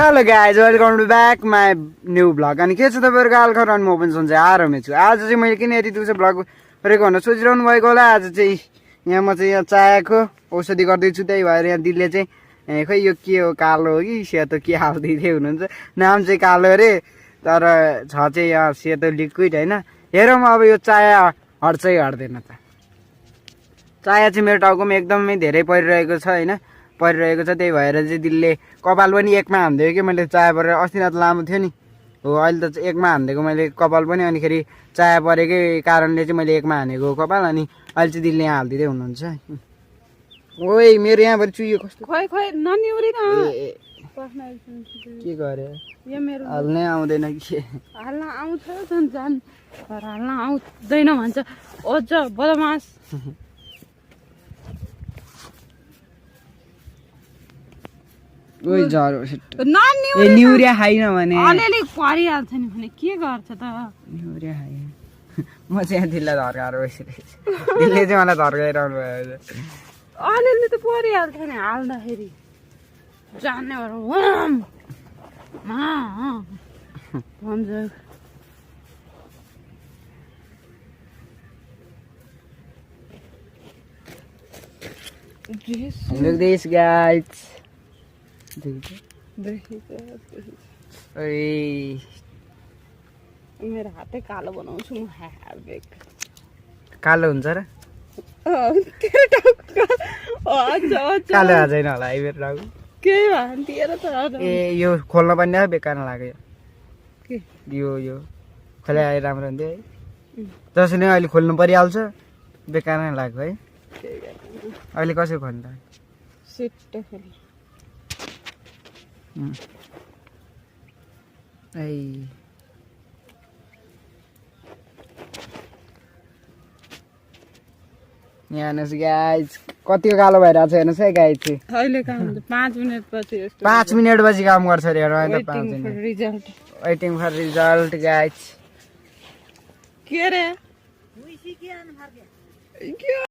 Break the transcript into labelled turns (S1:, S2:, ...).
S1: Hello guys welcome to back my new vlog अनि के छ तपाईँहरूको हालखबर अनि म पनि सन्चै आरामै छु। आज चाहिँ मैले किन यति दिउँसो भ्लग गरेको भनेर सोचिरहनु भएको होला। आज चाहिँ यहाँ म चाहिँ यहाँ चायाको औषधि गर्दैछु, त्यही भएर यहाँ दिदीले चाहिँ खै यो के हो कालो हो कि सेतो के हालिदिँदै हुनुहुन्छ। नाम चाहिँ कालो अरे तर छ चाहिँ यहाँ सेतो लिक्विड होइन। हेरौँ अब यो चाया हट्छ हट्दैन त। चाया चाहिँ मेरो टाउकोमा एकदमै धेरै परिरहेको छ होइन, परिरहेको छ। त्यही भएर चाहिँ दिदीले कपाल पनि एकमा हानिदियो कि मैले चाया परेर अस्ति रात लामो थियो नि हो, अहिले त एकमा हानिदिएको मैले कपाल पनि। अनिखेरि चाया परेकै कारणले चाहिँ मैले एकमा हानेको कपाल। अनि अहिले चाहिँ दिदीले यहाँ हालिदिँदै हुनुहुन्छ। ओइ मेरो यहाँबाट चुयो कस्तो के गरे हाल्नै आउँदैन कि
S2: हाल्न आउँछ झन् हाल्न आउँदैन भन्छ अझ बदमास।
S1: ओइ झरो ए न्युरिया खाइन भने
S2: अलिअलि परिहाल्छ नि भने के गर्छ त।
S1: न्युरिया खाएँ म चाहिँ यहाँ दिदीलाई धर्काएर बसिरहेको छु। दिदीले चाहिँ मलाई धर्काइरहनु भयो।
S2: अलिअलि त परिहाल्छ नि हाल्दाखेरि जाने भन्छ।
S1: Look this guys.
S2: मेरो हातै कालो बनाउँछु म।
S1: कालो हुन्छ र कालो छैन होला है मेरो टाउको
S2: केही भन्थ्यो त।
S1: ए यो खोल्न पनि बेकार लाग्यो यो खोले आए राम्रो हुन्थ्यो है। जसरी नै अहिले खोल्नु परिहाल्छ बेकार नै लाग्यो है। अहिले कसरी खोल्नु
S2: सिट खोल्नु
S1: यहाँ हेर्नुहोस् गाइज कतिको कालो भइरहेको छ हेर्नुहोस् है गाइज चाहिँ।
S2: अहिले काम 5 मिनट पछि
S1: 5 मिनटपछि काम गर्छ अरे हेर।
S2: Result
S1: waiting for result guys.
S2: के रे